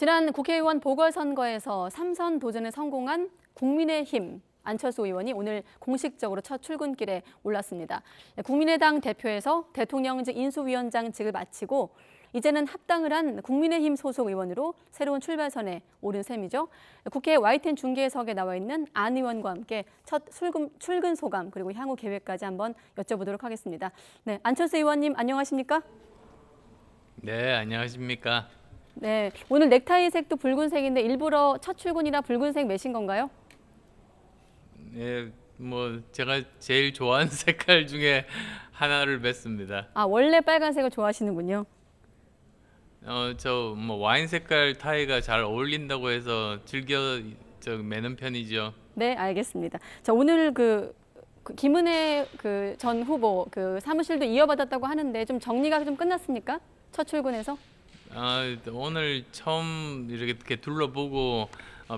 지난 국회의원 보궐선거에서 3선 도전에 성공한 국민의힘 안철수 의원이 오늘 공식적으로 첫 출근길에 올랐습니다. 국민의당 대표에서 대통령직 인수위원장직을 마치고 이제는 합당을 한 국민의힘 소속 의원으로 새로운 출발선에 오른 셈이죠. 국회 YTN 중계석에 나와 있는 안 의원과 함께 첫 출근 소감 그리고 향후 계획까지 한번 여쭤보도록 하겠습니다. 네, 안철수 의원님 안녕하십니까? 네, 안녕하십니까? 네, 오늘 넥타이색도 붉은색인데 일부러 첫 출근이라 붉은색 매신 건가요? 네, 뭐 제가 제일 좋아하는 색깔 중에 하나를 맸습니다. 아, 원래 빨간색을 좋아하시는군요. 저 뭐 와인 색깔 타이가 잘 어울린다고 해서 즐겨 매는 편이죠. 네, 알겠습니다. 자, 오늘 김은혜 전 후보 사무실도 이어받았다고 하는데 좀 정리가 좀 끝났습니까? 첫 출근해서? 오늘 처음 이렇게 둘러보고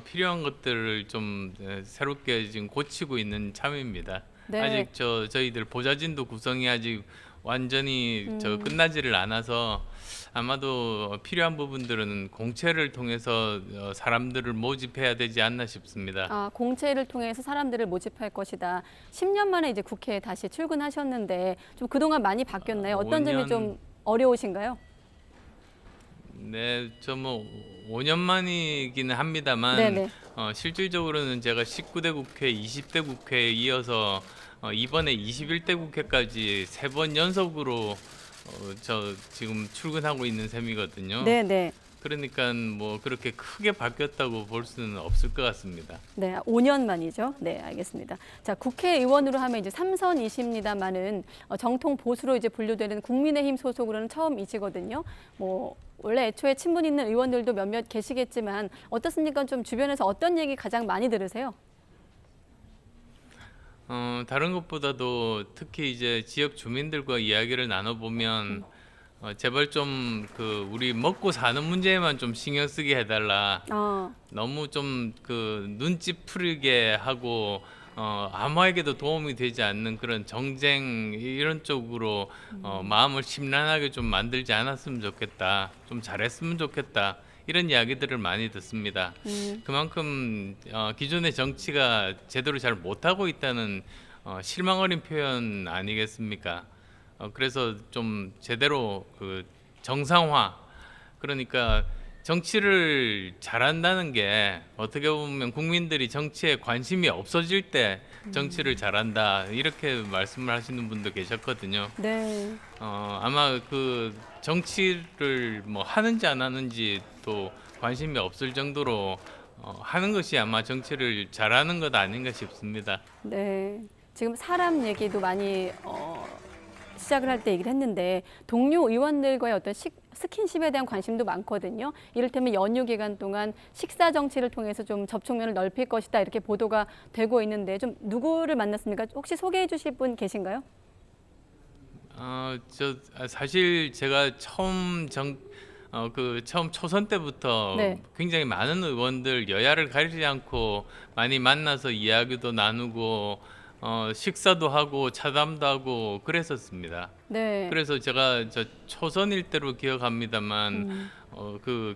필요한 것들을 좀 새롭게 지금 고치고 있는 참입니다. 네. 아직 저희들 보좌진도 구성이 아직 완전히 끝나지를 않아서 아마도 필요한 부분들은 공채를 통해서 사람들을 모집해야 되지 않나 싶습니다. 아, 공채를 통해서 사람들을 모집할 것이다. 10년 만에 이제 국회에 다시 출근하셨는데 좀 그동안 많이 바뀌었나요? 어떤 점이 좀 어려우신가요? 네, 저 뭐 5년 만이기는 합니다만 네네. 실질적으로는 제가 19대 국회, 20대 국회에 이어서 이번에 21대 국회까지 3번 연속으로 저 지금 출근하고 있는 셈이거든요. 네네. 그러니까 뭐 그렇게 크게 바뀌었다고 볼 수는 없을 것 같습니다. 네, 5년 만이죠. 네, 알겠습니다. 자, 국회의원으로 하면 이제 3선이십니다만은 정통 보수로 이제 분류되는 국민의힘 소속으로는 처음이시거든요. 뭐 원래 애초에 친분 있는 의원들도 몇몇 계시겠지만 어떻습니까? 좀 주변에서 어떤 얘기 가장 많이 들으세요? 다른 것보다도 특히 이제 지역 주민들과 이야기를 나눠보면 제발 좀 우리 먹고 사는 문제에만 좀 신경 쓰게 해달라. 너무 좀 눈치 풀게 하고 아무에게도 도움이 되지 않는 그런 정쟁 이런 쪽으로 마음을 심란하게 좀 만들지 않았으면 좋겠다. 좀 잘했으면 좋겠다. 이런 이야기들을 많이 듣습니다. 그만큼 기존의 정치가 제대로 잘 못하고 있다는 실망 어린 표현 아니겠습니까? 그래서 좀 제대로 정상화, 그러니까 정치를 잘한다는 게 어떻게 보면 국민들이 정치에 관심이 없어질 때 정치를 잘한다 이렇게 말씀을 하시는 분도 계셨거든요. 네. 아마 정치를 뭐 하는지 안 하는지 또 관심이 없을 정도로 하는 것이 아마 정치를 잘하는 것 아닌가 싶습니다. 네. 지금 사람 얘기도 많이 시작을 할 때 얘기를 했는데 동료 의원들과의 어떤 스킨십에 대한 관심도 많거든요. 이를테면 연휴 기간 동안 식사 정치를 통해서 좀 접촉면을 넓힐 것이다 이렇게 보도가 되고 있는데 좀 누구를 만났습니까? 혹시 소개해 주실 분 계신가요? 사실 제가 처음 처음 초선 때부터 네. 굉장히 많은 의원들 여야를 가리지 않고 많이 만나서 이야기도 나누고 식사도 하고 차담도 하고 그랬었습니다. 네. 그래서 제가 초선일 때로 기억합니다만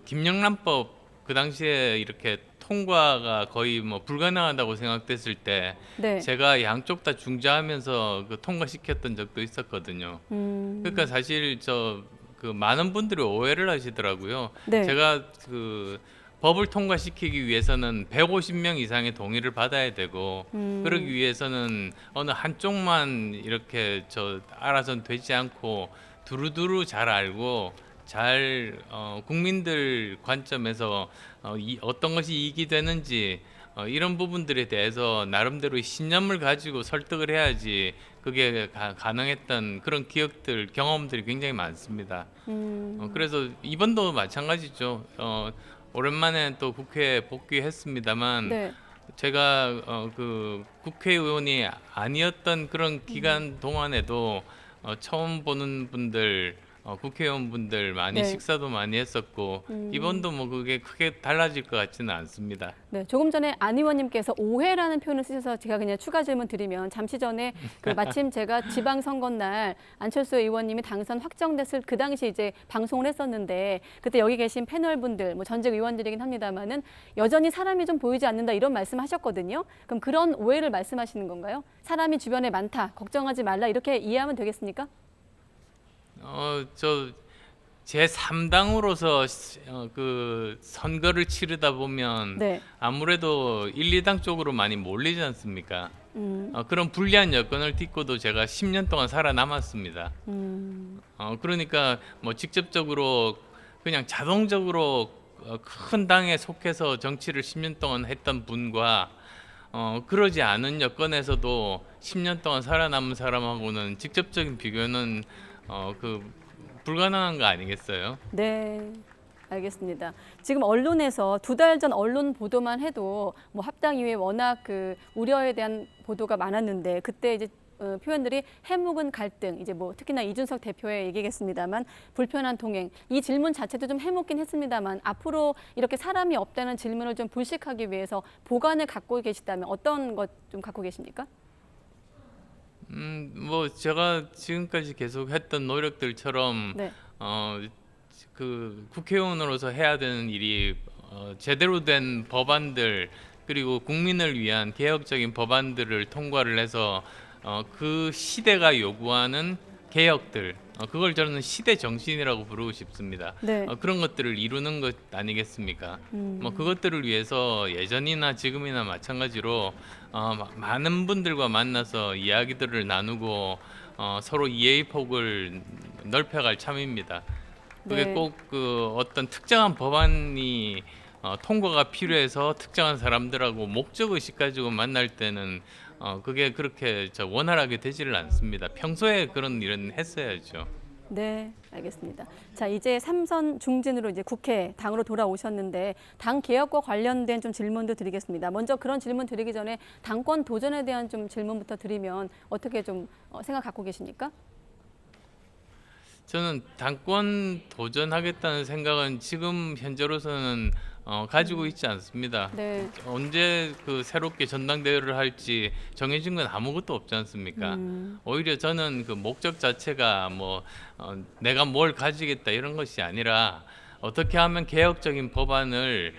김영란법 그 당시에 이렇게 통과가 거의 뭐 불가능하다고 생각됐을 때 네. 제가 양쪽 다 중재하면서 통과시켰던 적도 있었거든요. 그러니까 사실 많은 분들이 오해를 하시더라고요. 네. 제가 법을 통과시키기 위해서는 150명 이상의 동의를 받아야 되고 그러기 위해서는 어느 한쪽만 이렇게 알아서는 되지 않고 두루두루 잘 알고 잘 국민들 관점에서 어떤 것이 이익이 되는지 이런 부분들에 대해서 나름대로 신념을 가지고 설득을 해야지 그게 가능했던 그런 경험들이 굉장히 많습니다. 그래서 이번도 마찬가지죠. 오랜만에 또 국회에 복귀했습니다만 네. 제가 국회의원이 아니었던 그런 기간 동안에도 처음 보는 분들 국회의원분들 많이 네. 식사도 많이 했었고 이번도 뭐 그게 크게 달라질 것 같지는 않습니다. 네, 조금 전에 안 의원님께서 오해라는 표현을 쓰셔서 제가 그냥 추가 질문 드리면 잠시 전에 그 마침 제가 지방선거 날 안철수 의원님이 당선 확정됐을 그 당시 이제 방송을 했었는데 그때 여기 계신 패널분들, 뭐 전직 의원들이긴 합니다만은 여전히 사람이 좀 보이지 않는다 이런 말씀하셨거든요. 그럼 그런 오해를 말씀하시는 건가요? 사람이 주변에 많다, 걱정하지 말라 이렇게 이해하면 되겠습니까? 제 3당으로서 그 선거를 치르다 보면 네. 아무래도 1, 2당 쪽으로 많이 몰리지 않습니까? 그런 불리한 여건을 딛고도 제가 10년 동안 살아남았습니다. 그러니까 뭐 직접적으로 그냥 자동적으로 큰 당에 속해서 정치를 10년 동안 했던 분과 그러지 않은 여건에서도 10년 동안 살아남은 사람하고는 직접적인 비교는 불가능한 거 아니겠어요? 네, 알겠습니다. 지금 언론에서 2달 전 언론 보도만 해도 뭐 합당 이후에 워낙 그 우려에 대한 보도가 많았는데 그때 이제 표현들이 해묵은 갈등, 이제 뭐 특히나 이준석 대표의 얘기겠습니다만 불편한 동행 이 질문 자체도 좀 해묵긴 했습니다만 앞으로 이렇게 사람이 없다는 질문을 좀 불식하기 위해서 보관을 갖고 계시다면 어떤 것 좀 갖고 계십니까? 뭐 제가 지금까지 계속 했던 노력들처럼 네. 그 국회의원으로서 해야 되는 일이 제대로 된 법안들 그리고 국민을 위한 개혁적인 법안들을 통과를 해서 그 시대가 요구하는 개혁들 그걸 저는 시대 정신이라고 부르고 싶습니다. 네. 그런 것들을 이루는 것 아니겠습니까? 뭐 그것들을 위해서 예전이나 지금이나 마찬가지로 많은 분들과 만나서 이야기들을 나누고 서로 이해의 폭을 넓혀갈 참입니다. 그게 네. 꼭 그 어떤 특정한 법안이 통과가 필요해서 특정한 사람들하고 목적 의식 가지고 만날 때는 그게 그렇게 원활하게 되지를 않습니다. 평소에 그런 일은 했어야죠. 네, 알겠습니다. 자, 이제 3선 중진으로 이제 국회 당으로 돌아오셨는데 당 개혁과 관련된 좀 질문도 드리겠습니다. 먼저 그런 질문 드리기 전에 당권 도전에 대한 좀 질문부터 드리면 어떻게 좀 생각 갖고 계십니까? 저는 당권 도전하겠다는 생각은 지금 현재로서는 가지고 있지 않습니다. 네. 언제 그 새롭게 전당대회를 할지 정해진 건 아무것도 없지 않습니까? 오히려 저는 그 목적 자체가 뭐 내가 뭘 가지겠다 이런 것이 아니라 어떻게 하면 개혁적인 법안을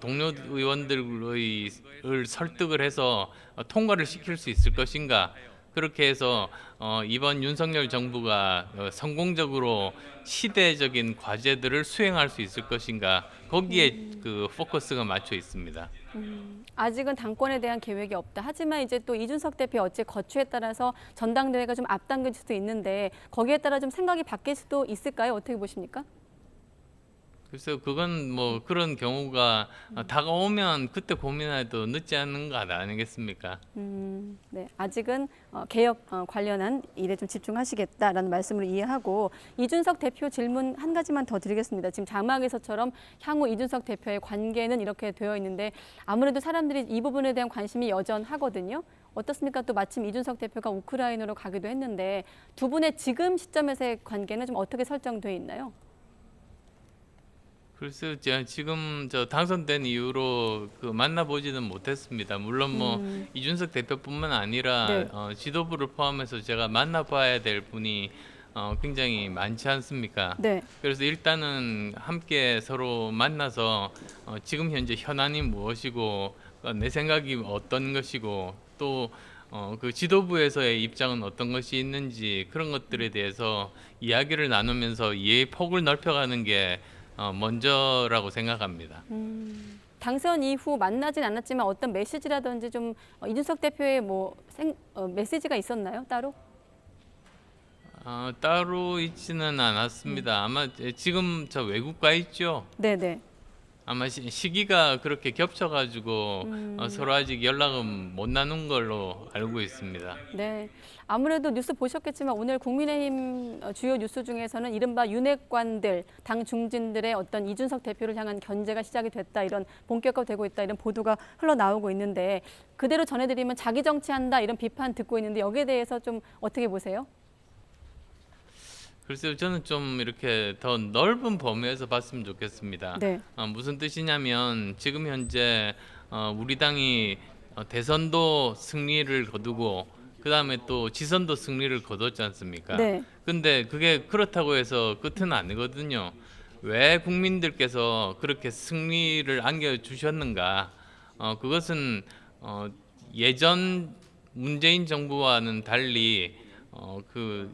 동료 의원들의 설득을 해서 통과를 시킬 수 있을 것인가? 그렇게 해서 이번 윤석열 정부가 성공적으로 시대적인 과제들을 수행할 수 있을 것인가 거기에 그 포커스가 맞춰 있습니다. 아직은 당권에 대한 계획이 없다. 하지만 이제 또 이준석 대표 어째 거취에 따라서 전당대회가 좀 앞당길 수도 있는데 거기에 따라 좀 생각이 바뀔 수도 있을까요? 어떻게 보십니까? 글쎄요, 그건 뭐 그런 경우가 다가오면 그때 고민해도 늦지 않은 것 아니겠습니까? 네, 아직은 개혁 관련한 일에 좀 집중하시겠다라는 말씀을 이해하고 이준석 대표 질문 한 가지만 더 드리겠습니다. 지금 자막에서처럼 향후 이준석 대표의 관계는 이렇게 되어 있는데 아무래도 사람들이 이 부분에 대한 관심이 여전하거든요. 어떻습니까? 또 마침 이준석 대표가 우크라이나로 가기도 했는데 두 분의 지금 시점에서의 관계는 좀 어떻게 설정돼 있나요? 글쎄요, 제가 지금 당선된 이후로 그 만나보지는 못했습니다. 물론 뭐 이준석 대표뿐만 아니라 네. 지도부를 포함해서 제가 만나봐야 될 분이 굉장히 많지 않습니까? 네. 그래서 일단은 함께 서로 만나서 지금 현재 현안이 무엇이고 내 생각이 어떤 것이고 또 그 지도부에서의 입장은 어떤 것이 있는지 그런 것들에 대해서 이야기를 나누면서 이해의 폭을 넓혀가는 게 먼저라고 생각합니다. 당선 이후 만나진 않았지만 어떤 메시지라든지 좀 이준석 대표의 뭐 메시지가 있었나요? 따로? 따로 있지는 않았습니다. 아마 지금 저 외국 가 있죠. 네네. 아마 시기가 그렇게 겹쳐가지고 서로 아직 연락은 못 나눈 걸로 알고 있습니다. 네. 아무래도 뉴스 보셨겠지만 오늘 국민의힘 주요 뉴스 중에서는 이른바 윤핵관들, 당 중진들의 어떤 이준석 대표를 향한 견제가 시작이 됐다. 이런 본격화되고 있다. 이런 보도가 흘러나오고 있는데 그대로 전해드리면 자기 정치한다. 이런 비판 듣고 있는데 여기에 대해서 좀 어떻게 보세요? 글쎄요, 저는 좀 이렇게 더 넓은 범위에서 봤으면 좋겠습니다. 네. 무슨 뜻이냐면 지금 현재 우리 당이 대선도 승리를 거두고 그다음에 또 지선도 승리를 거뒀지 않습니까? 네. 근데 그게 그렇다고 해서 끝은 아니거든요. 왜 국민들께서 그렇게 승리를 안겨주셨는가? 그것은 예전 문재인 정부와는 달리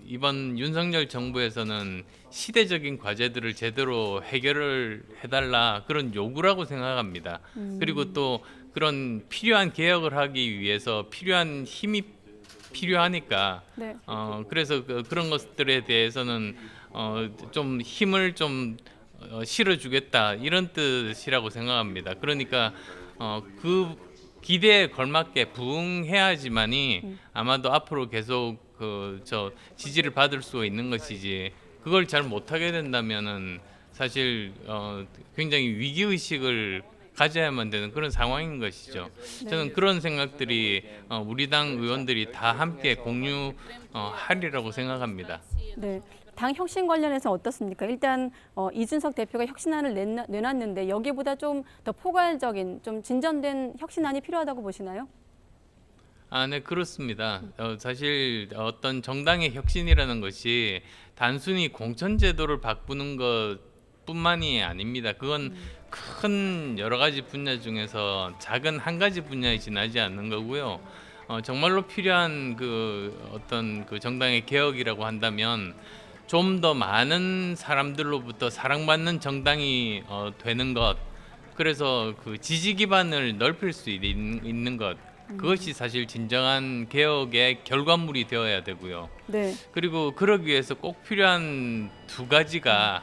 이번 윤석열 정부에서는 시대적인 과제들을 제대로 해결을 해달라 그런 요구라고 생각합니다. 그리고 또 그런 필요한 개혁을 하기 위해서 필요한 힘이 필요하니까 네. 그래서 그런 것들에 대해서는 좀 힘을 좀 실어주겠다 이런 뜻이라고 생각합니다. 그러니까 그 기대에 걸맞게 부응해야지만이 아마도 앞으로 계속 저 지지를 받을 수 있는 것이지 그걸 잘 못하게 된다면은 사실 굉장히 위기 의식을 가져야만 되는 그런 상황인 것이죠. 저는 그런 생각들이 우리 당 의원들이 다 함께 공유하리라고 생각합니다. 네. 당 혁신 관련해서 어떻습니까? 일단 이준석 대표가 혁신안을 내놨는데 여기보다 좀 더 포괄적인, 좀 진전된 혁신안이 필요하다고 보시나요? 네, 그렇습니다. 사실 어떤 정당의 혁신이라는 것이 단순히 공천제도를 바꾸는 것뿐만이 아닙니다. 그건 큰 여러 가지 분야 중에서 작은 한 가지 분야에 지나지 않는 거고요. 정말로 필요한 어떤 정당의 개혁이라고 한다면 좀 더 많은 사람들로부터 사랑받는 정당이 되는 것, 그래서 그 지지 기반을 넓힐 수 있는 것, 그것이 사실 진정한 개혁의 결과물이 되어야 되고요. 네. 그리고 그러기 위해서 꼭 필요한 두 가지가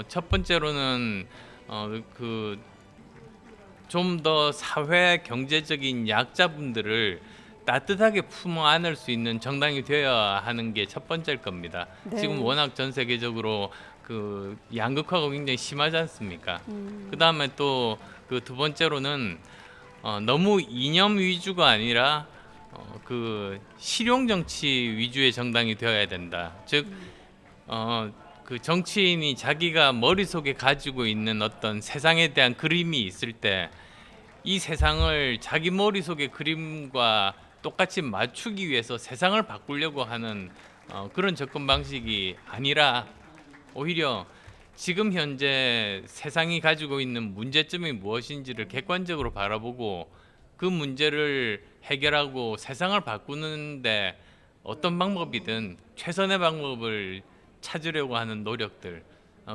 첫 번째로는 좀 더 사회 경제적인 약자분들을 따뜻하게 품어 안을 수 있는 정당이 되어야 하는 게 첫 번째일 겁니다. 네. 지금 워낙 전 세계적으로 양극화가 굉장히 심하지 않습니까? 그다음에 또 두 번째로는 너무 이념 위주가 아니라 실용 정치 위주의 정당이 되어야 된다. 즉 그 정치인이 자기가 머릿속에 가지고 있는 어떤 세상에 대한 그림이 있을 때 이 세상을 자기 머릿속의 그림과 똑같이 맞추기 위해서 세상을 바꾸려고 하는 그런 접근 방식이 아니라 오히려 지금 현재 세상이 가지고 있는 문제점이 무엇인지를 객관적으로 바라보고 그 문제를 해결하고 세상을 바꾸는데 어떤 방법이든 최선의 방법을 찾으려고 하는 노력들,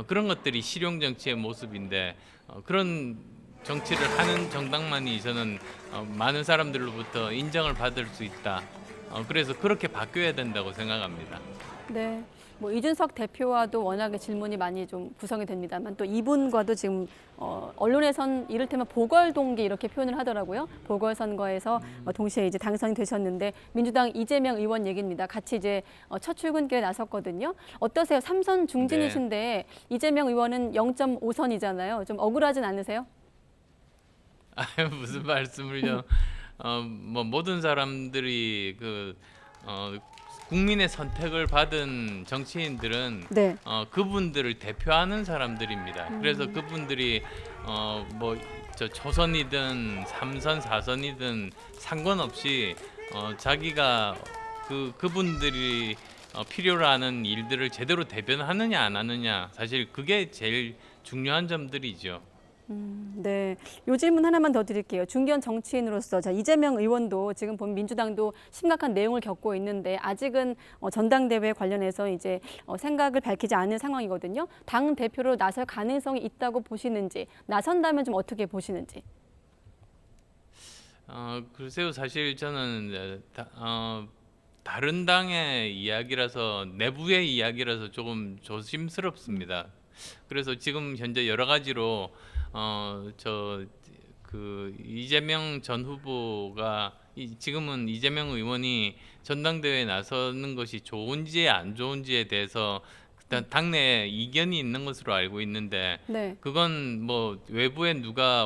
그런 것들이 실용 정치의 모습인데 그런 정치를 하는 정당만이 저는 많은 사람들로부터 인정을 받을 수 있다. 그래서 그렇게 바뀌어야 된다고 생각합니다. 네. 뭐 이준석 대표와도 워낙에 질문이 많이 좀 구성이 됩니다만 또 이분과도 지금 언론에선 이를테면 보궐동기 이렇게 표현을 하더라고요. 보궐선거에서 동시에 이제 당선이 되셨는데 민주당 이재명 의원 얘기입니다. 같이 이제 첫 출근길에 나섰거든요. 어떠세요? 3선 중진이신데 네. 이재명 의원은 0.5선이잖아요. 좀 억울하진 않으세요? 무슨 말씀을요? 뭐 모든 사람들이 국민의 선택을 받은 정치인들은 네. 그분들을 대표하는 사람들입니다. 그래서 그분들이 뭐 초선이든 3선, 4선이든 상관없이 자기가 그분들이 필요로 하는 일들을 제대로 대변하느냐 안 하느냐, 사실 그게 제일 중요한 점들이죠. 네. 요 질문 하나만 더 드릴게요. 중견 정치인으로서 이재명 의원도 지금 보면 민주당도 심각한 내용을 겪고 있는데 아직은 전당대회 관련해서 이제 생각을 밝히지 않은 상황이거든요. 당 대표로 나설 가능성이 있다고 보시는지, 나선다면 좀 어떻게 보시는지. 글쎄요, 사실 저는 다른 당의 이야기라서, 내부의 이야기라서 조금 조심스럽습니다. 그래서 지금 현재 여러 가지로 이재명 전 후보가 지금은 이재명 의원이 전당대회에 나서는 것이 좋은지 안 좋은지에 대해서 일단 당내에 이견이 있는 것으로 알고 있는데 네. 그건 뭐 외부에 누가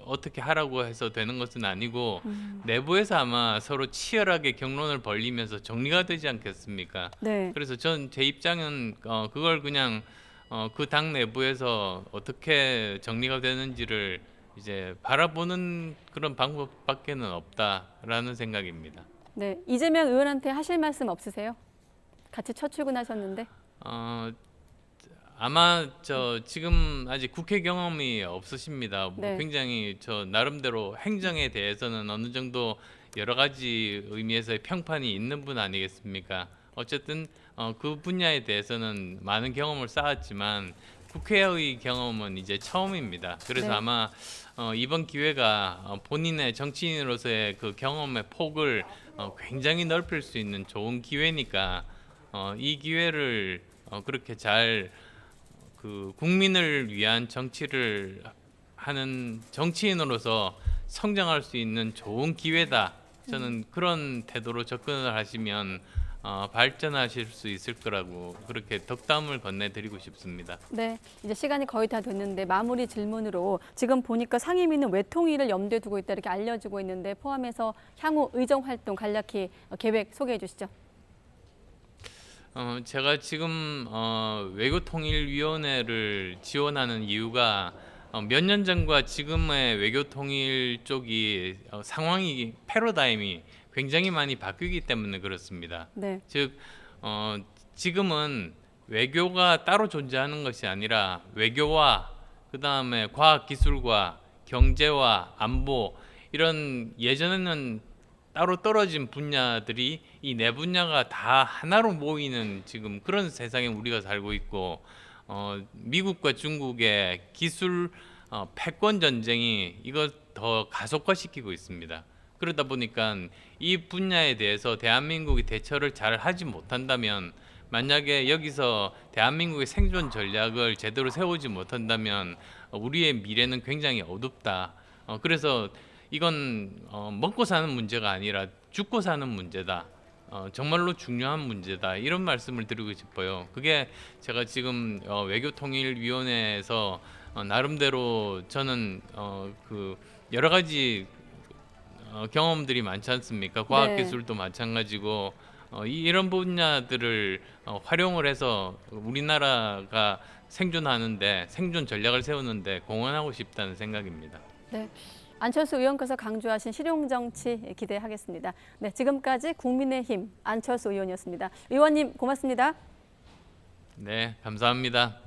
어떻게 하라고 해서 되는 것은 아니고 내부에서 아마 서로 치열하게 격론을 벌이면서 정리가 되지 않겠습니까? 네. 그래서 전 제 입장은 그걸 그냥 그 당 내부에서 어떻게 정리가 되는지를 이제 바라보는 그런 방법밖에는 없다라는 생각입니다. 네. 이재명 의원한테 하실 말씀 없으세요? 같이 첫 출근하셨는데. 어, 아마 지금 아직 국회 경험이 없으십니다. 뭐 네. 굉장히 나름대로 행정에 대해서는 어느 정도 여러 가지 의미에서의 평판이 있는 분 아니겠습니까? 어쨌든 그 분야에 대해서는 많은 경험을 쌓았지만 국회의 경험은 이제 처음입니다. 그래서 네. 아마 이번 기회가 본인의 정치인으로서의 그 경험의 폭을 굉장히 넓힐 수 있는 좋은 기회니까 이 기회를 그렇게 잘 그 국민을 위한 정치를 하는 정치인으로서 성장할 수 있는 좋은 기회다. 저는 그런 태도로 접근을 하시면 발전하실 수 있을 거라고 그렇게 덕담을 건네드리고 싶습니다. 네, 이제 시간이 거의 다 됐는데 마무리 질문으로 지금 보니까 상임위는 외통위를 염두에 두고 있다 이렇게 알려지고 있는데 포함해서 향후 의정 활동 간략히 계획 소개해 주시죠. 제가 지금 외교통일위원회를 지원하는 이유가 몇 년 전과 지금의 외교통일 쪽이 상황이 패러다임이 굉장히 많이 바뀌기 때문에 그렇습니다. 네. 즉 지금은 외교가 따로 존재하는 것이 아니라 외교와 그다음에 과학기술과 경제와 안보 이런 예전에는 따로 떨어진 분야들이 이 네 분야가 다 하나로 모이는 지금 그런 세상에 우리가 살고 있고 미국과 중국의 기술 패권 전쟁이 이걸 더 가속화시키고 있습니다. 그러다 보니까 이 분야에 대해서 대한민국이 대처를 잘 하지 못한다면 만약에 여기서 대한민국의 생존 전략을 제대로 세우지 못한다면 우리의 미래는 굉장히 어둡다. 그래서 이건 먹고 사는 문제가 아니라 죽고 사는 문제다. 정말로 중요한 문제다. 이런 말씀을 드리고 싶어요. 그게 제가 지금 외교통일위원회에서 나름대로 저는 그 여러 가지 경험들이 많지 않습니까? 과학기술도 마찬가지고 이런 분야들을 활용을 해서 우리나라가 생존하는데 생존 전략을 세우는데 공헌하고 싶다는 생각입니다. 네. 안철수 의원께서 강조하신 실용정치 기대하겠습니다. 네, 지금까지 국민의힘 안철수 의원이었습니다. 의원님 고맙습니다. 네, 감사합니다.